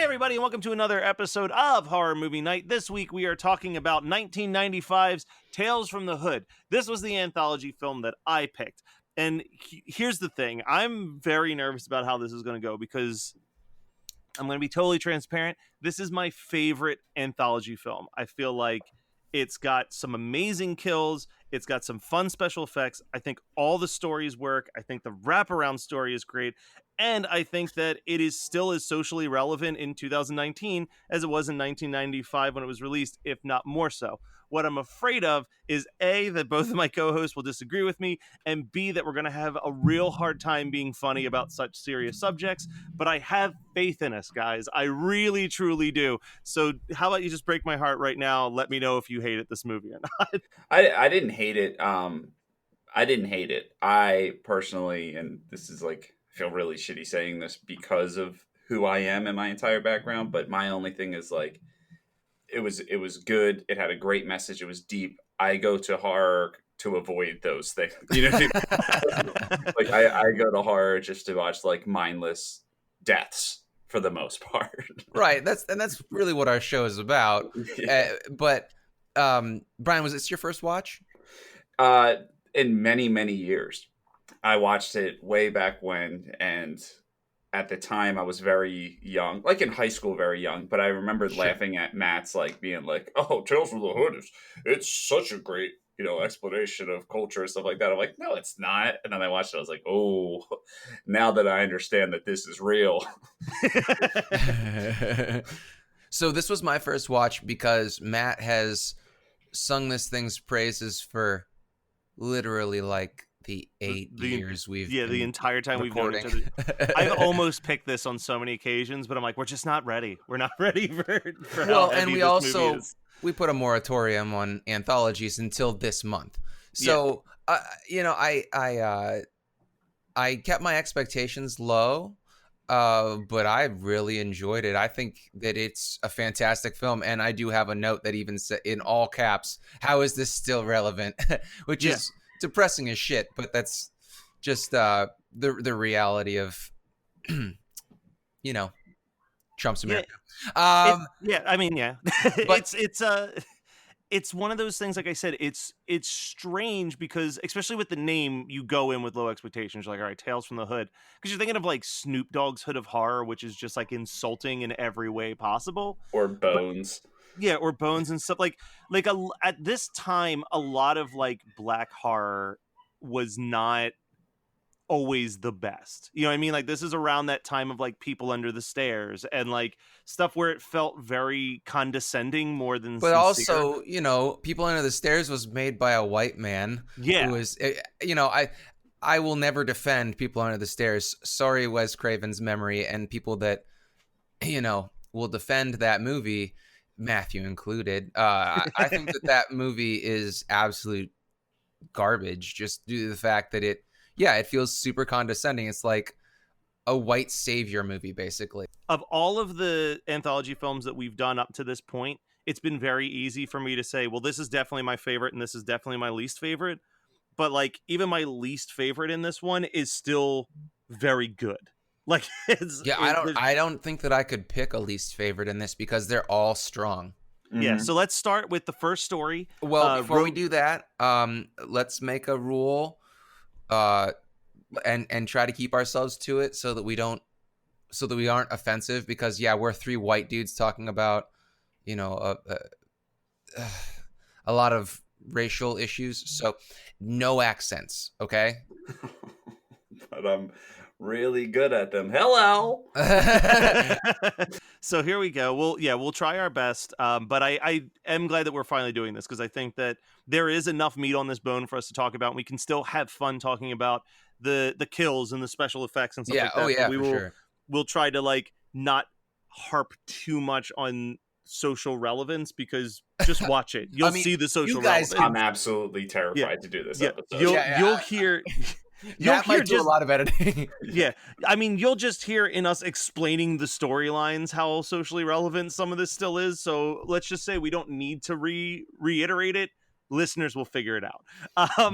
everybody, and welcome to another episode of Horror Movie Night. This week we are talking about 1995's Tales from the Hood. This was the anthology film that I picked. And here's the thing. I'm very nervous about how this is going to go because I'm going to be totally transparent. This is my favorite anthology film. I feel like it's got some amazing kills. It's got some fun special effects. I think all the stories work. I think the wraparound story is great. And I think that it is still as socially relevant in 2019 as it was in 1995 when it was released, if not more so. What I'm afraid of is A, that both of my co-hosts will disagree with me, and B, that we're going to have a real hard time being funny about such serious subjects. But I have faith in us, guys. I really, truly do. So how about you just break my heart right now? Let me know if you hated this movie or not. I didn't hate it. I didn't hate it. I personally, and this is like, I feel really shitty saying this because of who I am and my entire background, but my only thing is like, it was good. It had a great message. It was deep. I go to horror to avoid those things. You know, like I go to horror just to watch like mindless deaths for the most part. Right. That's really what our show is about. Yeah. But Brian, was this your first watch? In many, many years. I watched it way back when, and at the time I was very young, like in high school, very young. But I remember laughing at Matt's like being like, "Oh, Tales from the Hood it's such a great, explanation of culture and stuff like that." I'm like, "No, it's not." And then I watched it. I was like, "Oh, now that I understand that this is real." So this was my first watch because Matt has sung this thing's praises for literally like the 8 years we've been the entire time recording. we've known each other. I've almost picked this on so many occasions, but I'm like, we're just not ready. We're not ready for well, how heavy and we this also movie is. we put a moratorium on anthologies until this month. So I kept my expectations low, but I really enjoyed it. I think that it's a fantastic film, and I do have a note that even said in all caps, "How is this still relevant?" Which is depressing as shit, but that's just the reality of Trump's America. But it's one of those things, like I said, it's strange because, especially with the name, you go in with low expectations. You're like, all right, Tales from the Hood, because you're thinking of like Snoop Dogg's Hood of Horror, which is just like insulting in every way possible. Or Bones. Or Bones and stuff at this time, a lot of like black horror was not always the best. You know what I mean? Like this is around that time of like People Under the Stairs and like stuff where it felt very condescending more than But sincere. also, People Under the Stairs was made by a white man. Yeah. Who was, I will never defend People Under the Stairs. Sorry, Wes Craven's memory, and people that, will defend that movie, Matthew included. I think that movie is absolute garbage just due to the fact that it feels super condescending. It's like a white savior movie, basically. Of all of the anthology films that we've done up to this point, it's been very easy for me to say, well, this is definitely my favorite and this is definitely my least favorite. But like even my least favorite in this one is still very good. Like I don't think that I could pick a least favorite in this because they're all strong. Yeah, so let's start with the first story. Well, before we do that, let's make a rule and try to keep ourselves to it so that we aren't offensive, because we're three white dudes talking about a lot of racial issues, so no accents, okay? But I'm really good at them. Hello. So here we go. We'll try our best. But I am glad that we're finally doing this because I think that there is enough meat on this bone for us to talk about, and we can still have fun talking about the kills and the special effects and stuff like that. Oh yeah, sure. We'll try to like not harp too much on social relevance because just watch it. You'll see the social relevance. I'm absolutely terrified to do this episode. You'll hear. Matt might do a lot of editing. Yeah, I mean, you'll just hear in us explaining the storylines how socially relevant some of this still is. So let's just say we don't need to reiterate it. Listeners will figure it out.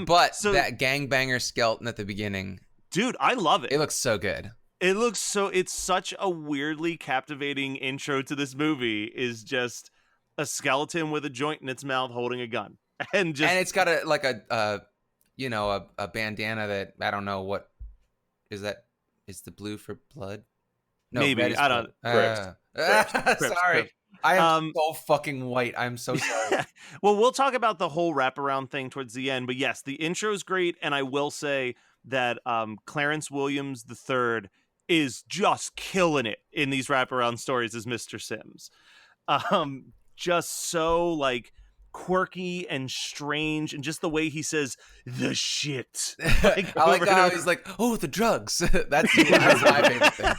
But that gangbanger skeleton at the beginning, dude, I love it. It looks so good. It looks so. It's such a weirdly captivating intro to this movie. Is just a skeleton with a joint in its mouth holding a gun, and it's got a bandana that I don't know what is that. Is the blue for blood? No, maybe red is I don't. Crips. Sorry, I am Um, so fucking white. I'm so sorry. Well, we'll talk about the whole wraparound thing towards the end, but yes, the intro's great, and I will say that Clarence Williams III is just killing it in these wraparound stories as Mr. Sims. Just so like quirky and strange, and just the way he says the shit. Like, I like over how and he's like, "Oh, the drugs." That's my favorite thing.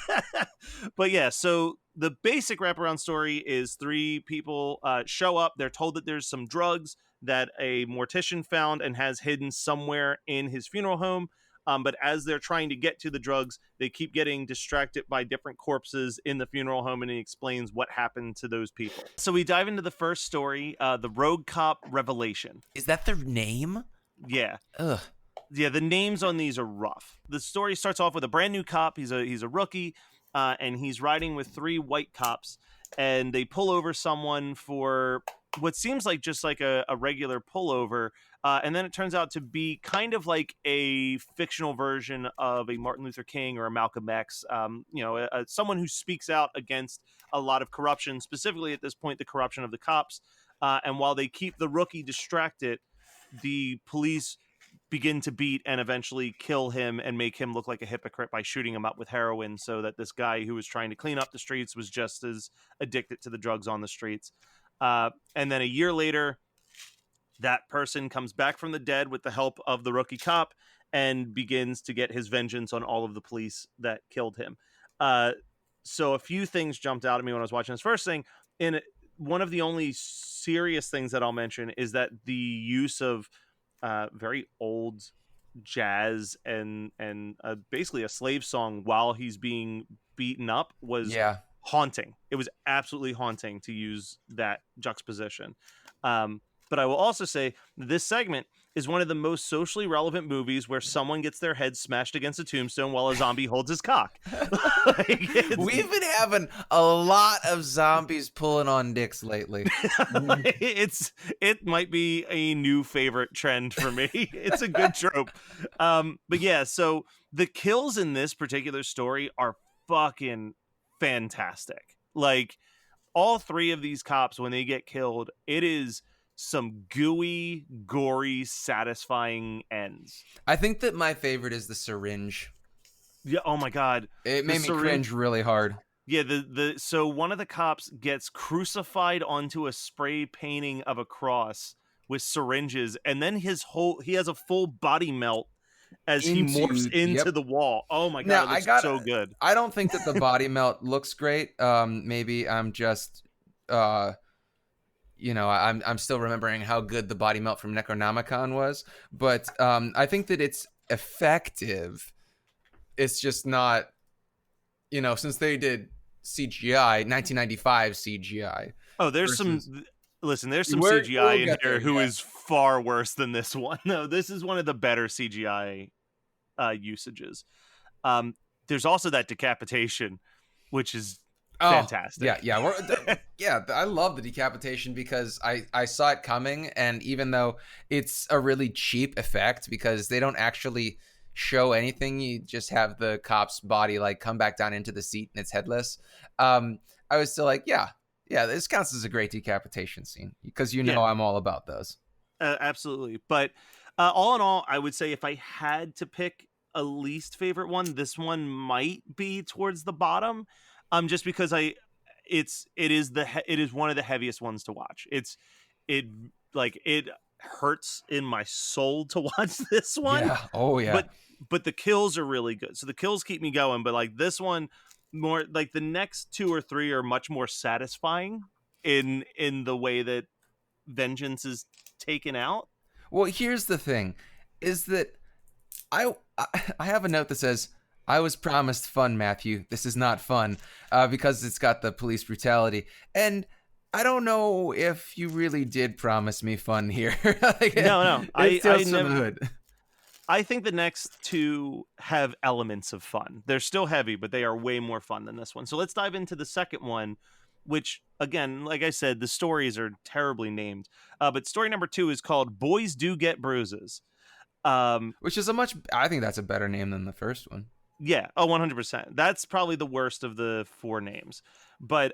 But yeah, so the basic wraparound story is three people show up. They're told that there's some drugs that a mortician found and has hidden somewhere in his funeral home. But as they're trying to get to the drugs, they keep getting distracted by different corpses in the funeral home, and he explains what happened to those people. So we dive into the first story, the Rogue Cop Revelation. Is that their name? Yeah. Ugh. Yeah, the names on these are rough. The story starts off with a brand new cop. He's a rookie, and he's riding with three white cops, and they pull over someone for what seems like just like a regular pullover, and then it turns out to be kind of like a fictional version of a Martin Luther King or a Malcolm X, someone who speaks out against a lot of corruption, specifically at this point the corruption of the cops, and while they keep the rookie distracted, the police begin to beat and eventually kill him and make him look like a hypocrite by shooting him up with heroin, so that this guy who was trying to clean up the streets was just as addicted to the drugs on the streets. And then a year later, that person comes back from the dead with the help of the rookie cop and begins to get his vengeance on all of the police that killed him. So a few things jumped out at me when I was watching this. First thing, in one of the only serious things that I'll mention is that the use of very old jazz and basically a slave song while he's being beaten up was haunting. It was absolutely haunting to use that juxtaposition. But I will also say this segment is one of the most socially relevant movies where someone gets their head smashed against a tombstone while a zombie holds his cock. We've been having a lot of zombies pulling on dicks lately. It might be a new favorite trend for me. It's a good trope. But yeah, so the kills in this particular story are fucking fantastic. Like, all three of these cops, when they get killed, it is some gooey, gory, satisfying ends. I think that my favorite is the syringe. Yeah. Oh my god, it made me cringe really hard. Yeah. So one of the cops gets crucified onto a spray painting of a cross with syringes, and then he has a full body melt as he morphs into the wall. Oh my god, it looks so good. I don't think that the body melt looks great. Maybe I'm just I'm still remembering how good the body melt from Necronomicon was, but I think that it's effective. It's just not, since they did CGI, 1995 CGI. Oh, there's some CGI in here who is far worse than this one. No, this is one of the better CGI usages. There's also that decapitation, which is fantastic. Yeah. I love the decapitation because I saw it coming, and even though it's a really cheap effect because they don't actually show anything, you just have the cop's body like come back down into the seat and it's headless. I was still like, yeah, this counts as a great decapitation scene because I'm all about those. Absolutely. But all in all, I would say if I had to pick a least favorite one, this one might be towards the bottom. Just because it is one of the heaviest ones to watch. It hurts in my soul to watch this one. Yeah. Oh yeah. But the kills are really good. So the kills keep me going. But like this one, more like the next two or three are much more satisfying in the way that vengeance is taken out. Well, here's the thing, is that I have a note that says, I was promised fun, Matthew. This is not fun, because it's got the police brutality. And I don't know if you really did promise me fun here. No. I never. Hood. I think the next two have elements of fun. They're still heavy, but they are way more fun than this one. So let's dive into the second one, which, again, like I said, the stories are terribly named. But story number 2 is called Boys Do Get Bruises. Which is I think that's a better name than the first one. Yeah, 100%. That's probably the worst of the 4 names. But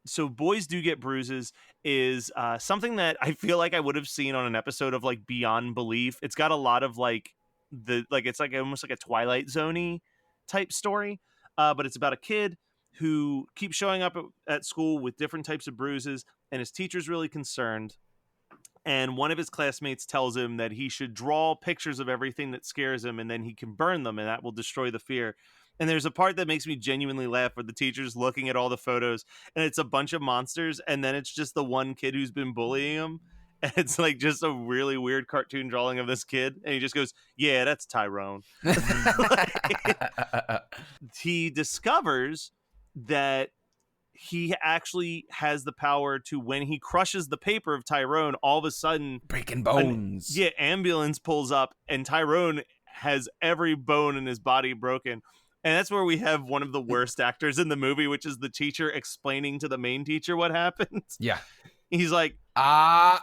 so Boys Do Get Bruises is something that I feel like I would have seen on an episode of like Beyond Belief. It's got a lot of it's like almost like a Twilight Zone-y type story. But it's about a kid who keeps showing up at school with different types of bruises, and his teacher's really concerned. And one of his classmates tells him that he should draw pictures of everything that scares him, and then he can burn them, and that will destroy the fear. And there's a part that makes me genuinely laugh where the teacher's looking at all the photos, and it's a bunch of monsters, and then it's just the one kid who's been bullying him. And it's like just a really weird cartoon drawing of this kid, and he just goes, "Yeah, that's Tyrone." He discovers that he actually has the power to, when he crushes the paper of Tyrone, all of a sudden breaking bones. Ambulance pulls up, and Tyrone has every bone in his body broken. And that's where we have one of the worst actors in the movie, which is the teacher explaining to the main teacher what happened. Yeah. He's like, Matt,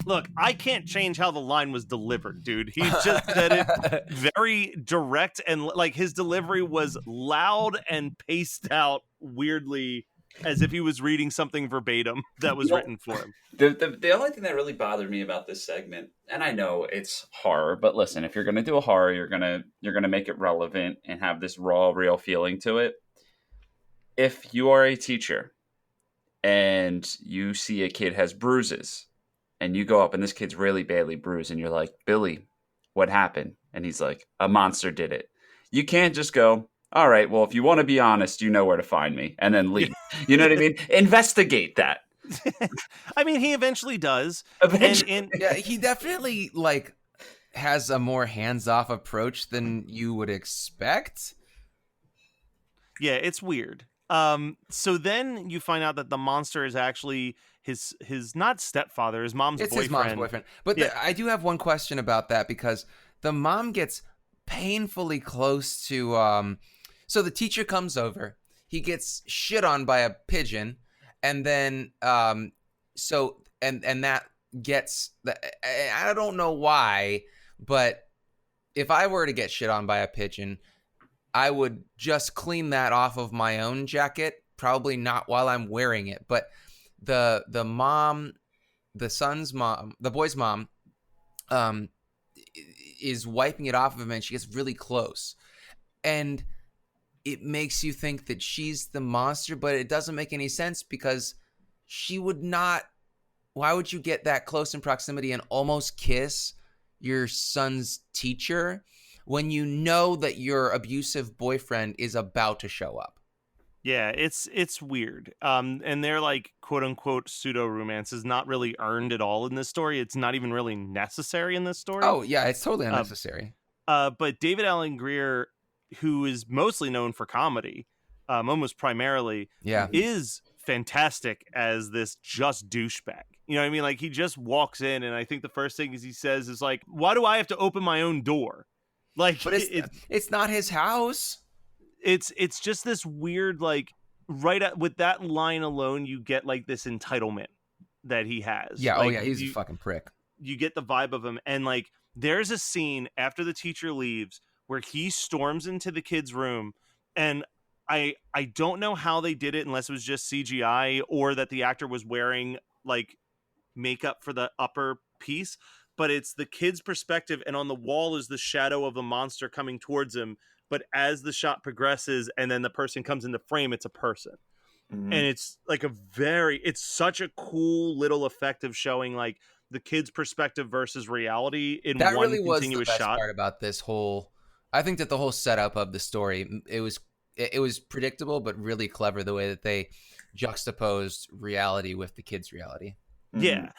look, I can't change how the line was delivered, dude. He just said it very direct, and like his delivery was loud and paced out weirdly, as if he was reading something verbatim that was written for him. The only thing that really bothered me about this segment, and I know it's horror, but listen, if you're gonna do a horror, you're gonna make it relevant and have this raw, real feeling to it. If you are a teacher and you see a kid has bruises, and you go up and this kid's really badly bruised, and you're like, "Billy, what happened?" And he's like, "A monster did it." You can't just go, "All right, well, if you want to be honest, you know where to find me," and then leave. You know what I mean? Investigate that. I mean, he eventually does. Eventually. Yeah, he definitely like has a more hands-off approach than you would expect. Yeah, it's weird. So then you find out that the monster is actually his not stepfather, his mom's boyfriend. His mom's boyfriend. But I do have one question about that, because the mom gets painfully close to so the teacher comes over, he gets shit on by a pigeon, and then and that gets I don't know why, but if I were to get shit on by a pigeon, I would just clean that off of my own jacket, probably not while I'm wearing it. But the mom, the son's mom, the boy's mom, is wiping it off of him, and she gets really close. And it makes you think that she's the monster, but it doesn't make any sense, because she would not. Why would you get that close in proximity and almost kiss your son's teacher when you know that your abusive boyfriend is about to show up? Yeah, it's weird. And their like quote unquote pseudo romance is not really earned at all in this story. It's not even really necessary in this story. Oh yeah, it's totally unnecessary. But David Alan Grier, who is mostly known for comedy, almost primarily, is fantastic as this just douchebag. You know what I mean? Like, he just walks in, and I think the first thing he says is like, "Why do I have to open my own door?" Like, but it's not his house. It's just this weird, like, with that line alone, you get like this entitlement that he has. Yeah. Like, oh yeah, he's a fucking prick. You get the vibe of him, and like, there's a scene after the teacher leaves where he storms into the kid's room, and I don't know how they did it, unless it was just CGI or that the actor was wearing like makeup for the upper piece, but it's the kid's perspective, and on the wall is the shadow of the monster coming towards him. But as the shot progresses and then the person comes into frame, it's a person. Mm-hmm. And it's like it's such a cool little effect of showing like the kid's perspective versus reality in that one really was continuous the best shot. Part about this whole, I think that the whole setup of the story, it was predictable, but really clever the way that they juxtaposed reality with the kid's reality. Yeah.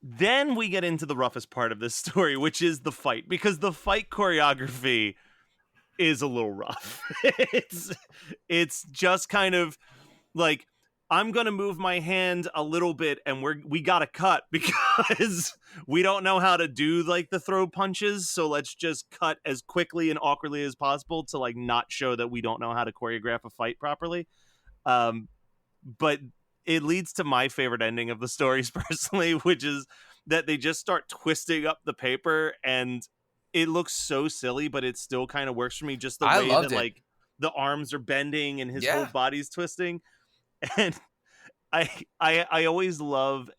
Then we get into the roughest part of this story, which is the fight, because the fight choreography is a little rough. It's just kind of like I'm gonna move my hand a little bit, and we gotta cut because we don't know how to do like the throw punches. So let's just cut as quickly and awkwardly as possible to like not show that we don't know how to choreograph a fight properly. But it leads to my favorite ending of the stories personally, which is that they just start twisting up the paper, and it looks so silly, but it still kind of works for me. Just the I way loved that it. like the arms are bending and his whole Yeah. body's twisting. And I always love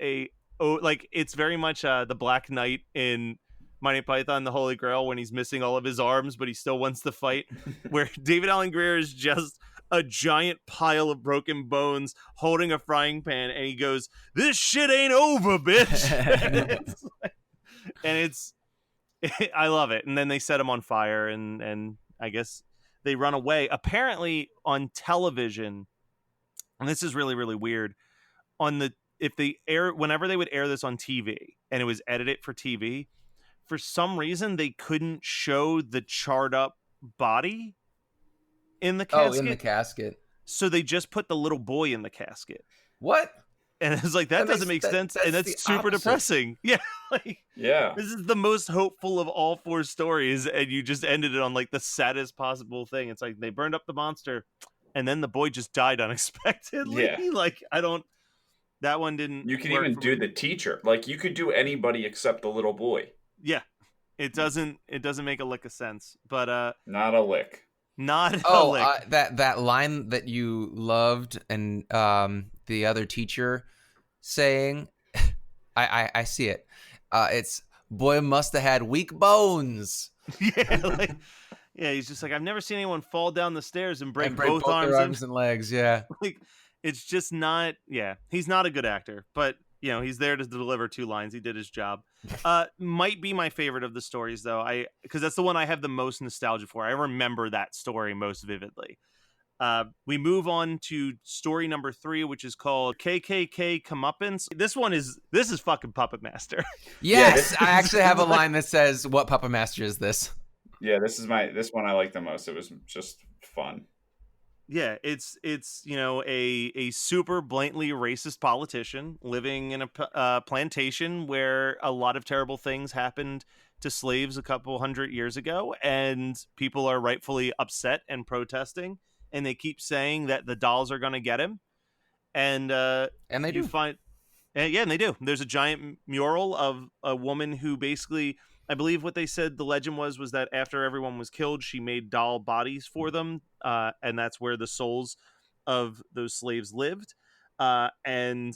like it's very much the Black Knight in Monty Python the Holy Grail when he's missing all of his arms but he still wants to fight, where David Alan Grier is just a giant pile of broken bones holding a frying pan, and he goes, "This shit ain't over, bitch." and it's I love it. And then they set him on fire, and I guess they run away. Apparently on television, and this is really, really weird, if they air, whenever they would air this on TV and it was edited for TV, for some reason they couldn't show the charred up body in the casket. Oh, in the casket. So they just put the little boy in the casket. What? And it's like, that doesn't make sense. And that's super depressing. Yeah. Like, Yeah. this is the most hopeful of all four stories. And you just ended it on like the saddest possible thing. It's like they burned up the monster and then the boy just died unexpectedly. Yeah. Like, that one didn't. You can even do the teacher. Like, you could do anybody except the little boy. Yeah. It doesn't make a lick of sense. But not a lick. Not a lick. That line that you loved and the other teacher saying, I see it. It's, "Boy must have had weak bones." Yeah, he's just like, I've never seen anyone fall down the stairs and break both their arms and legs. Yeah, like it's just not. Yeah, he's not a good actor, but he's there to deliver 2 lines. He did his job. Might be my favorite of the stories though. Because that's the one I have the most nostalgia for. I remember that story most vividly. We move on to story number 3, which is called KKK Comeuppance. This is fucking Puppet Master. Yes, I actually have a line that says, "What Puppet Master is this?" Yeah, this one I like the most. It was just fun. Yeah, it's a super blatantly racist politician living in a plantation where a lot of terrible things happened to slaves a couple hundred years ago, and people are rightfully upset and protesting, and they keep saying that the dolls are going to get him, and they do. And they do. There's a giant mural of a woman who basically, I believe what they said the legend was that after everyone was killed, she made doll bodies for them, and that's where the souls of those slaves lived. And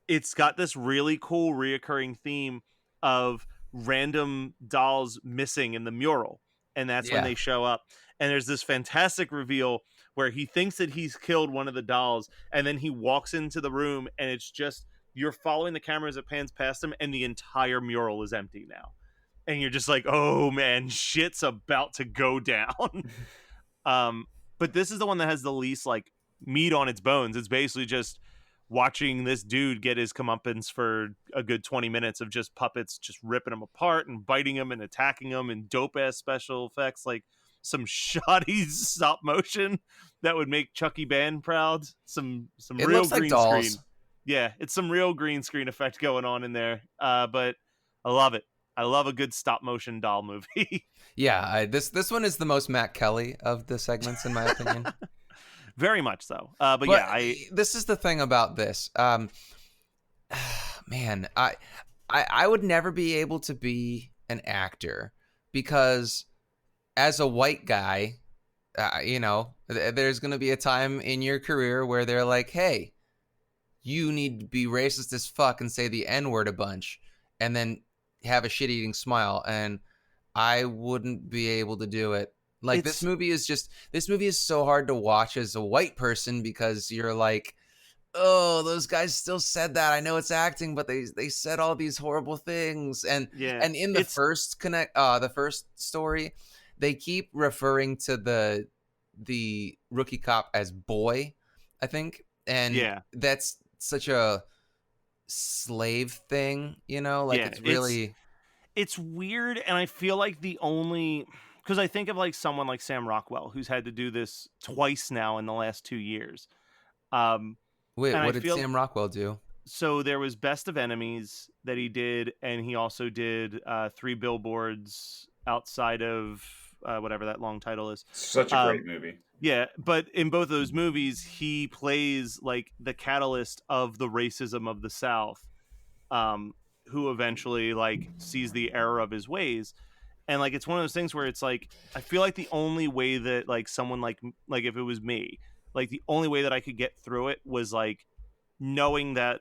it's got this really cool reoccurring theme of random dolls missing in the mural, and that's when they show up. And there's this fantastic reveal where he thinks that he's killed one of the dolls, and then he walks into the room, and it's just, you're following the camera as it pans past him, and the entire mural is empty now. And you're just like, oh man, shit's about to go down. But this is the one that has the least like meat on its bones. It's basically just watching this dude get his comeuppance for a good 20 minutes of just puppets just ripping him apart and biting him and attacking him, and dope ass special effects, like some shoddy stop motion that would make Chucky Band proud. Some It real looks like green dolls. screen. Yeah, it's some real green screen effect going on in there. But I love it. I love a good stop motion doll movie. Yeah, this one is the most Matt Kelly of the segments, in my opinion. Very much so. But yeah, this is the thing about this. Man, I would never be able to be an actor because as a white guy, there's going to be a time in your career where they're like, hey, you need to be racist as fuck and say the N-word a bunch and then have a shit-eating smile. And I wouldn't be able to do it. Like, this movie is so hard to watch as a white person because you're like, oh, those guys still said that. I know it's acting, but they said all these horrible things. And in the first story, they keep referring to the rookie cop as boy, I think. And that's such a slave thing, it's really... It's weird, and I feel like because I think of like someone like Sam Rockwell, who's had to do this twice now in the last 2 years. Wait, And I what did feel Sam Rockwell do? so there was Best of Enemies that he did, and he also did 3 Billboards Outside of whatever that long title is. Such a great movie. Yeah, but in both of those movies, he plays like the catalyst of the racism of the South, who eventually like sees the error of his ways. And like it's one of those things where it's like I feel like the only way that like someone like if it was me, like the only way that I could get through it was like knowing that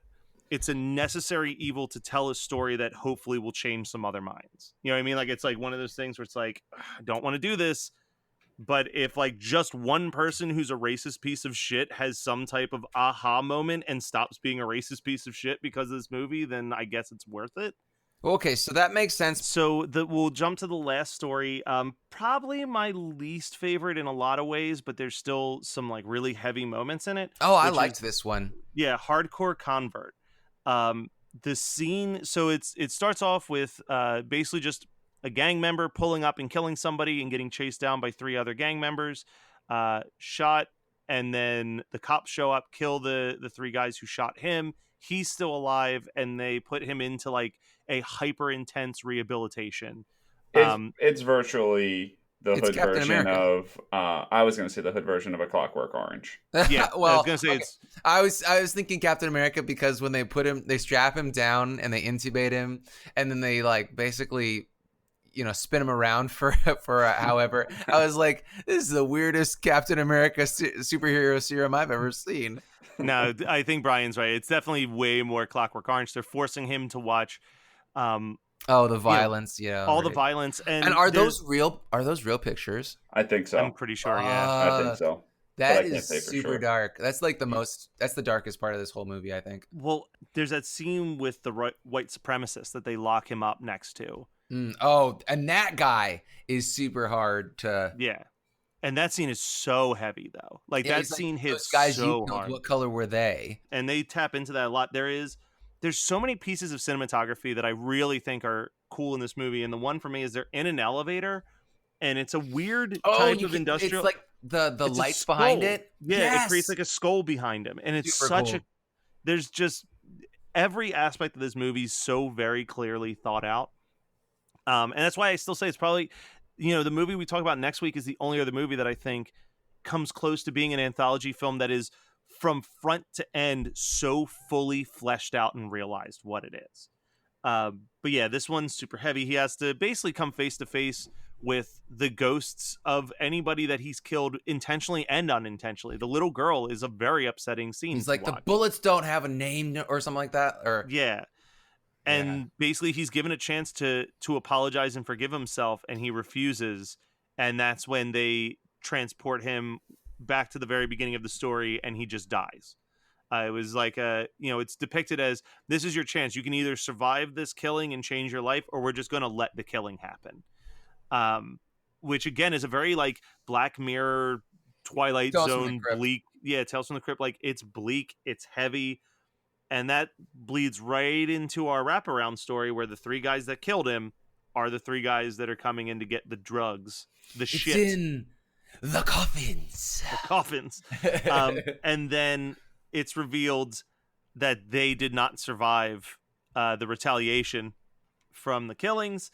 it's a necessary evil to tell a story that hopefully will change some other minds. You know what I mean? Like it's like one of those things where it's like I don't want to do this, but if like just one person who's a racist piece of shit has some type of aha moment and stops being a racist piece of shit because of this movie, then I guess it's worth it. Okay, so that makes sense. So we'll jump to the last story. Probably my least favorite in a lot of ways, but there's still some like really heavy moments in it. Oh, I liked this one. Yeah, Hardcore Convert. The scene. So it starts off with basically just a gang member pulling up and killing somebody and getting chased down by 3 other gang members, shot, and then the cops show up, kill the 3 guys who shot him. He's still alive, and they put him into like a hyper intense rehabilitation. It's virtually the hood Captain version America. of I was going to say the hood version of A Clockwork Orange. Yeah, well, I was gonna say okay. I was thinking Captain America because when they strap him down and they intubate him, and then they like basically, spin him around for however. I was like, this is the weirdest Captain America superhero serum I've ever seen. No, I think Brian's right. It's definitely way more Clockwork Orange. They're forcing him to watch the violence, all the violence. And are those real pictures? I think so. I'm pretty sure, yeah. I think so. That is super dark. That's like that's the darkest part of this whole movie, I think. Well, there's that scene with the white supremacist that they lock him up next to. And that guy is super hard to... Yeah. And that scene is so heavy, though. Like, that scene hits guys so you killed, hard. what color were they? And they tap into that a lot. There's so many pieces of cinematography that I really think are cool in this movie. And the one for me is they're in an elevator, and it's a weird type of industrial... It's like the lights behind it. Yeah, yes! It creates like a skull behind him. And it's super cool. There's just... Every aspect of this movie is so very clearly thought out. And that's why I still say it's probably... the movie we talk about next week is the only other movie that I think comes close to being an anthology film that is from front to end so fully fleshed out and realized what it is. But yeah, this one's super heavy. He has to basically come face to face with the ghosts of anybody that he's killed intentionally and unintentionally. The little girl is a very upsetting scene. He's like, the bullets don't have a name or something like that. Or yeah. And basically he's given a chance to apologize and forgive himself, and he refuses. And that's when they transport him back to the very beginning of the story, and he just dies. It was like, it's depicted as, this is your chance. You can either survive this killing and change your life, or we're just going to let the killing happen. Which again is a very like Black Mirror, Twilight Zone, bleak. Yeah, Tales from the Crypt. Like, it's bleak, it's heavy. And that bleeds right into our wraparound story where the 3 guys that killed him are the 3 guys that are coming in to get the drugs, shit. It's in the coffins. The coffins. And then it's revealed that they did not survive the retaliation from the killings,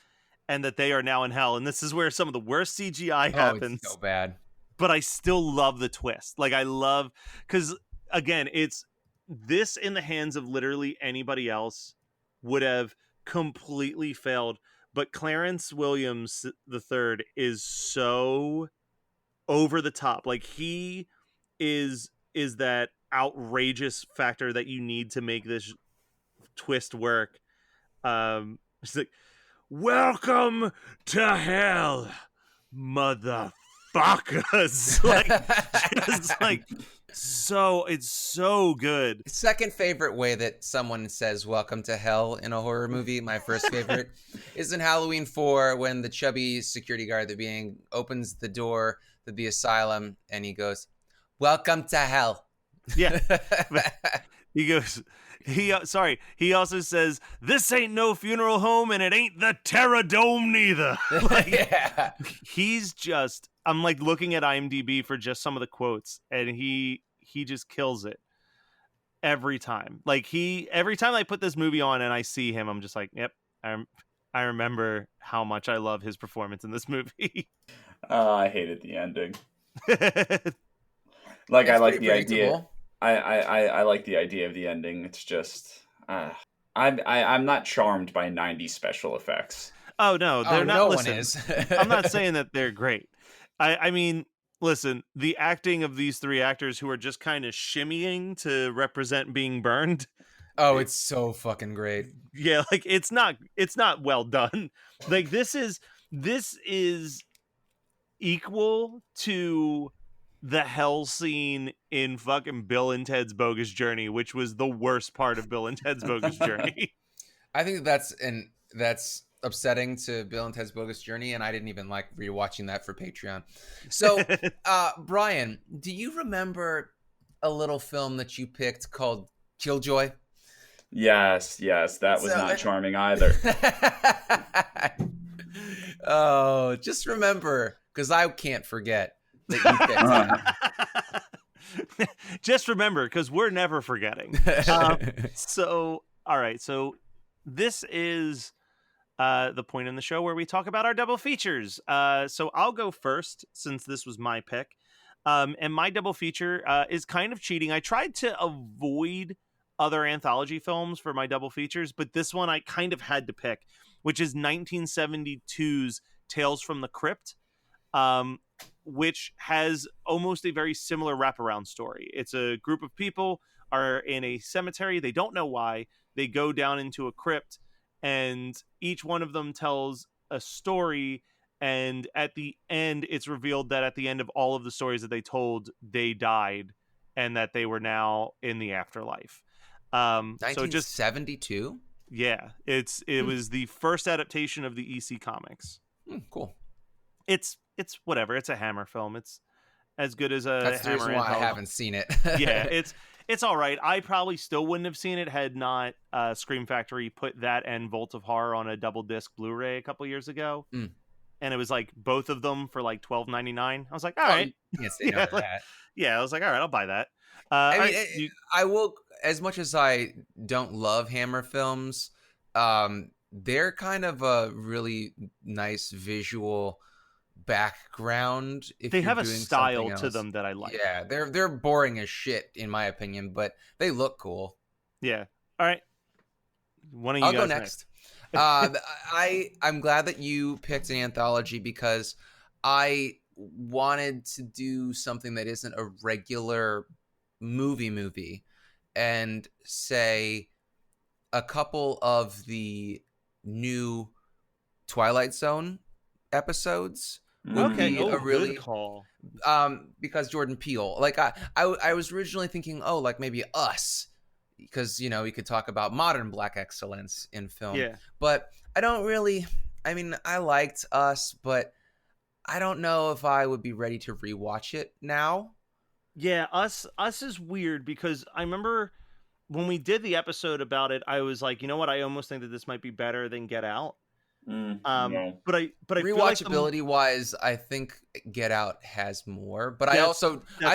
and that they are now in hell. And this is where some of the worst CGI happens. It's so bad. But I still love the twist. Like, I love... Because, again, it's... This in the hands of literally anybody else would have completely failed, but Clarence Williams III is so over the top. Like, he is that outrageous factor that you need to make this twist work. It's like, welcome to hell, motherfuckers. Like, just like... So it's so good. Second favorite way that someone says welcome to hell in a horror movie, my first favorite, is in Halloween 4 when the chubby security guard opens the door to the asylum and he goes, welcome to hell. Yeah. He goes, he also says, this ain't no funeral home and it ain't the Terror Dome neither. Like, he's just... I'm like looking at IMDb for just some of the quotes, and he just kills it. every time. Like every time I put this movie on and I see him, I'm just like, yep, I remember how much I love his performance in this movie. I hated the ending. Like, I It's like pretty the idea. predictable. I like the idea of the ending. It's just, I'm not charmed by 90s special effects. Oh no, they're Oh, not. no one Listen, is. I'm not saying that they're great. I mean, listen, the acting of these three actors who are just kind of shimmying to represent being burned. Oh, it's so fucking great. Yeah, like it's not well done. Like this is equal to the hell scene in fucking Bill and Ted's Bogus Journey, which was the worst part of Bill and Ted's Bogus Journey. I think that's upsetting to Bill and Ted's Bogus Journey, and I didn't even like rewatching that for Patreon. So, Brian, do you remember a little film that you picked called Killjoy? Yes, that was not charming either. Oh, just remember, because I can't forget that you picked it. Just remember, because we're never forgetting. So, all right. So this is the point in the show where we talk about our double features. So I'll go first since this was my pick. And my double feature is kind of cheating. I tried to avoid other anthology films for my double features, but this one I kind of had to pick, which is 1972's Tales from the Crypt, which has almost a very similar wraparound story. It's a group of people are in a cemetery. They don't know why. They go down into a crypt, and each one of them tells a story. And at the end, it's revealed that at the end of all of the stories that they told, they died and that they were now in the afterlife. So just 1972? Yeah, it was the first adaptation of the EC comics. Cool. It's whatever. It's a Hammer film. It's as good as a That's the Hammer reason why I anthology. haven't seen it. Yeah, it's all right. I probably still wouldn't have seen it had not Scream Factory put that and Vault of Horror on a double disc Blu-ray a couple years ago. And it was like both of them for like $12.99. I was like, all right. You can't say no to that. Yeah, I was like, all right, I'll buy that. I will, as much as I don't love Hammer films, they're kind of a really nice visual background. If they you're have a doing style something to else. them that I like. Yeah, they're boring as shit in my opinion, but they look cool. Yeah. All right. One of you I'll guys go next. I'm glad that you picked an anthology because I wanted to do something that isn't a regular movie and say a couple of the new Twilight Zone episodes would be a really good call. Because Jordan Peele, like I was originally thinking, like maybe Us, because we could talk about modern black excellence in film. Yeah. But I don't really. I mean, I liked Us, but I don't know if I would be ready to rewatch it now. Yeah, Us is weird because I remember when we did the episode about it, I was like, you know what? I almost think that this might be better than Get Out. No. But I rewatchability wise, I think Get Out has more. But I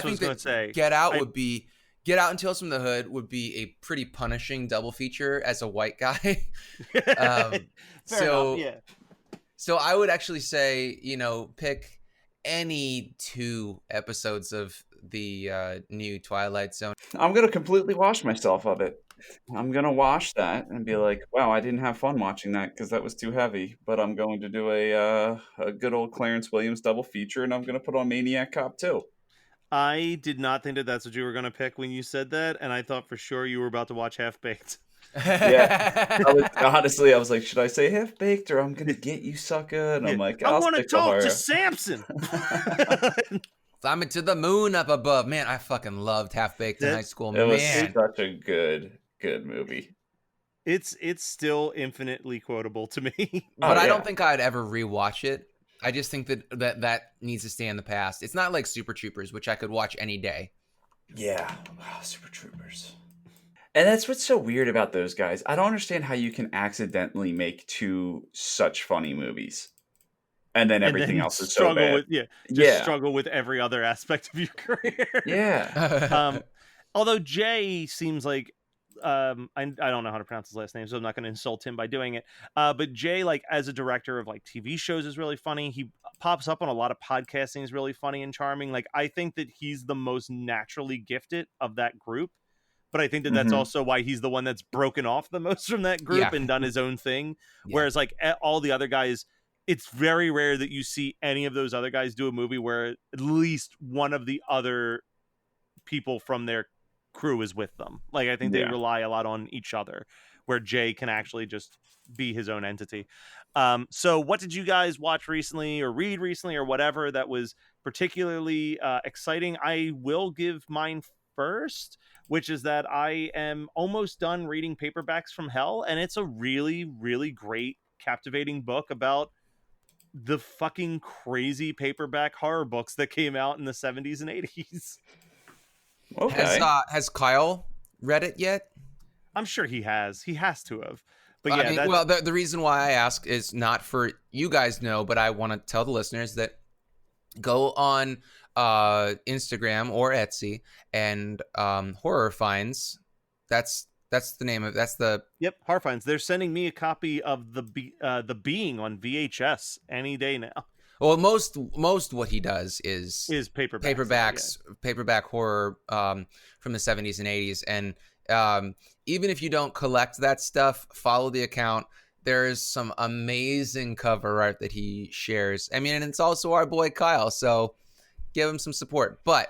think that Get Out would be. Get Out and Tales from the Hood would be a pretty punishing double feature as a white guy. Fair enough, yeah. So I would actually say, pick any 2 episodes of the new Twilight Zone. I'm going to completely wash myself of it. I'm going to wash that and be like, wow, I didn't have fun watching that because that was too heavy. But I'm going to do a good old Clarence Williams double feature, and I'm going to put on Maniac Cop 2. I did not think that that's what you were going to pick when you said that, and I thought for sure you were about to watch Half Baked. Yeah, honestly, I was like, should I say Half Baked or I'm going to get you, sucker? And I'm like, I want to talk to Samson. I'm to the moon up above. Man, I fucking loved Half Baked in high school. It was such a good movie. It's still infinitely quotable to me. But I don't think I'd ever rewatch it. I just think that needs to stay in the past. It's not like Super Troopers, which I could watch any day. Yeah. Wow, Super Troopers. And that's what's so weird about those guys. I don't understand how you can accidentally make 2 such funny movies. And then everything else is so bad. Struggle with every other aspect of your career. Yeah. Although Jay seems like I don't know how to pronounce his last name, so I'm not going to insult him by doing it. But Jay, like as a director of like TV shows, is really funny. He pops up on a lot of podcasting, is really funny and charming. Like I think that he's the most naturally gifted of that group. But I think that that's also why he's the one that's broken off the most from that group and done his own thing. Yeah. Whereas like all the other guys, it's very rare that you see any of those other guys do a movie where at least one of the other people from their crew is with them. Like I think they rely a lot on each other, where Jay can actually just be his own entity. So what did you guys watch recently or read recently or whatever that was particularly exciting? I will give mine first, which is that I am almost done reading Paperbacks from Hell, and it's a really, really great, captivating book about the fucking crazy paperback horror books that came out in the 70s and 80s. Okay. Has Kyle read it yet? I'm sure he has. He has to have. But I mean, well, the reason why I ask is not for you guys know, but I want to tell the listeners that go on Instagram or Etsy and Horror Finds. That's the name of Yep, Horror Finds. They're sending me a copy of the Being on VHS any day now. Well, most what he does is paperbacks, paperback horror from the 70s and 80s, and even if you don't collect that stuff, follow the account. There's some amazing cover art that he shares. I mean, and it's also our boy Kyle, so give him some support. But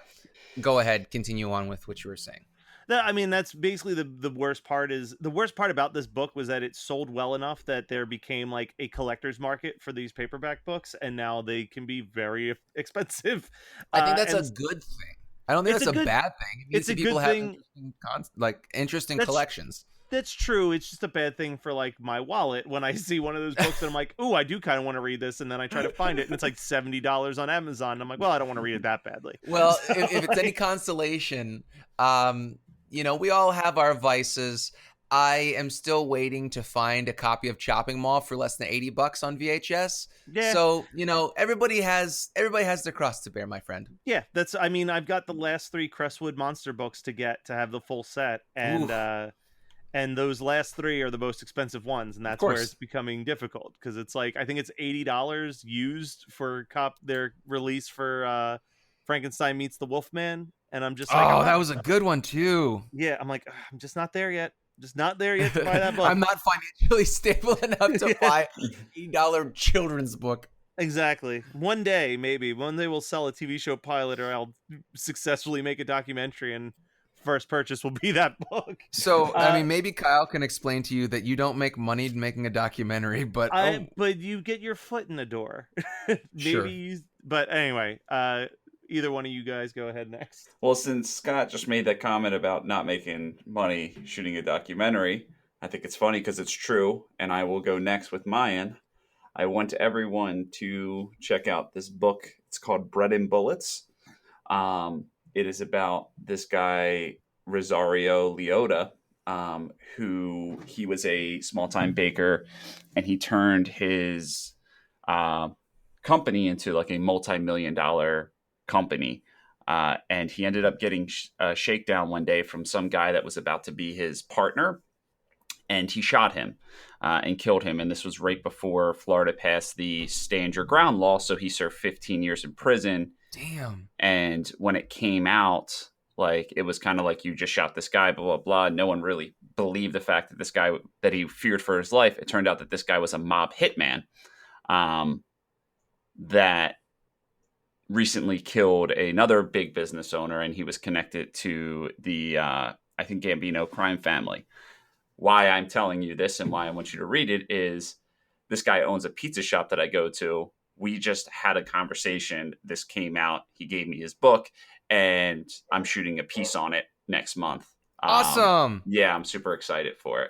go ahead, continue on with what you were saying. I mean, that's basically the worst part. The worst part about this book was that it sold well enough that there became like a collector's market for these paperback books, and now they can be very expensive. I think that's a good thing. I don't think that's a bad thing. It means it's a people good have thing. Interesting collections. That's true. It's just a bad thing for like my wallet when I see one of those books and I'm like, "Ooh, I do kind of want to read this," and then I try to find it and it's like $70 on Amazon. And I'm like, "Well, I don't want to read it that badly." Well, if it's any consolation, we all have our vices. I am still waiting to find a copy of Chopping Mall for less than $80 on VHS. Yeah. So, everybody has their cross to bear, my friend. Yeah, I've got the last 3 Crestwood Monster books to get to have the full set, and those last 3 are the most expensive ones, and that's where it's becoming difficult because it's like I think it's $80 used for their release for Frankenstein Meets the Wolfman, and I'm just like, that was a good one too. Yeah, I'm like, I'm just not there yet. Just not there yet to buy that book. I'm not financially stable enough to buy an $80 children's book. Exactly. One day we'll sell a TV show pilot, or I'll successfully make a documentary, and first purchase will be that book. So, maybe Kyle can explain to you that you don't make money making a documentary, but but you get your foot in the door. Sure. But anyway, either one of you guys go ahead next. Well, since Scott just made that comment about not making money shooting a documentary, I think it's funny because it's true, and I will go next with mine. I want everyone to check out this book. It's called Bread and Bullets. It is about this guy, Rosario Liotta, who he was a small-time baker, and he turned his company into like a multi-million-dollar company. And he ended up getting a shakedown one day from some guy that was about to be his partner. And he shot him and killed him. And this was right before Florida passed the stand your ground law. So he served 15 years in prison. Damn. And when it came out, like, it was kind of like, you just shot this guy, blah, blah, blah. No one really believed the fact that this guy, that he feared for his life. It turned out that this guy was a mob hitman that recently killed another big business owner. And he was connected to the, I think, Gambino crime family. Why I'm telling you this and why I want you to read it is this guy owns a pizza shop that I go to. We just had a conversation. This came out. He gave me his book, and I'm shooting a piece on it next month. Awesome. Yeah, I'm super excited for it.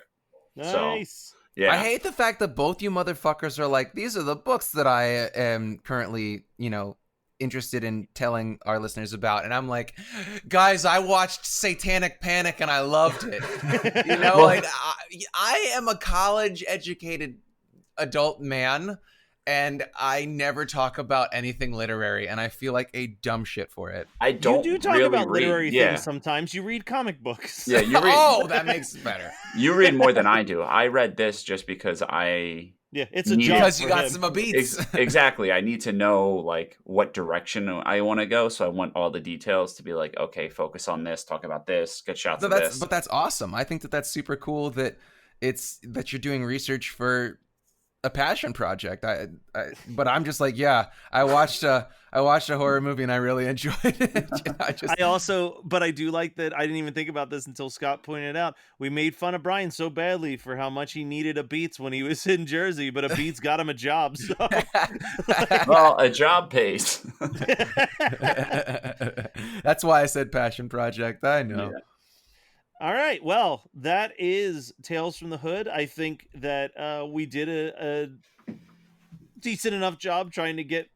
Nice. So, yeah. I hate the fact that both you motherfuckers are like, these are the books that I am currently, interested in telling our listeners about. And I'm like, guys, I watched Satanic Panic and I loved it. I am a college educated adult man, and I never talk about anything literary, and I feel like a dumb shit for it. I don't You do talk really about literary read. things sometimes. You read comic books. Yeah, you read. Oh, that makes it better. You read more than I do. I read this just because it's a job Because you for got him. some beats. Exactly. I need to know like what direction I want to go, so I want all the details to be like, okay, focus on this, talk about this, get shots of this. But that's awesome. I think that that's super cool that you're doing research for a passion project. But I'm just like, yeah, I watched a horror movie and I really enjoyed it. But I do like that. I didn't even think about this until Scott pointed it out. We made fun of Brian so badly for how much he needed a Beats when he was in Jersey, but a Beats got him a job. So. Well, a job pays. That's why I said passion project. I know. Yeah. All right. Well, that is Tales from the Hood. I think that we did a decent enough job trying to get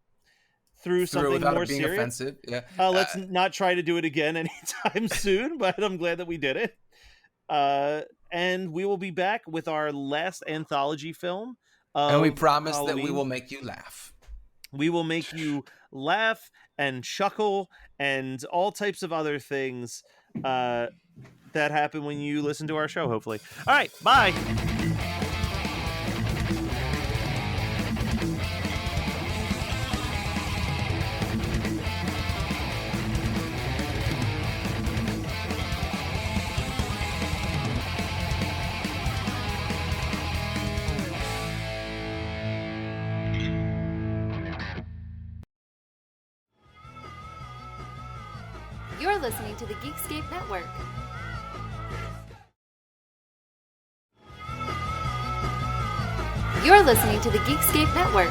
through something without more it being serious. Offensive. Yeah. Let's not try to do it again anytime soon, but I'm glad that we did it. And we will be back with our last anthology film. And we promise Halloween. that we will make you laugh. We will make you laugh and chuckle and all types of other things that happen when you listen to our show, hopefully. All right, bye. You're listening to the Geekscape Network. You're listening to the Geekscape Network.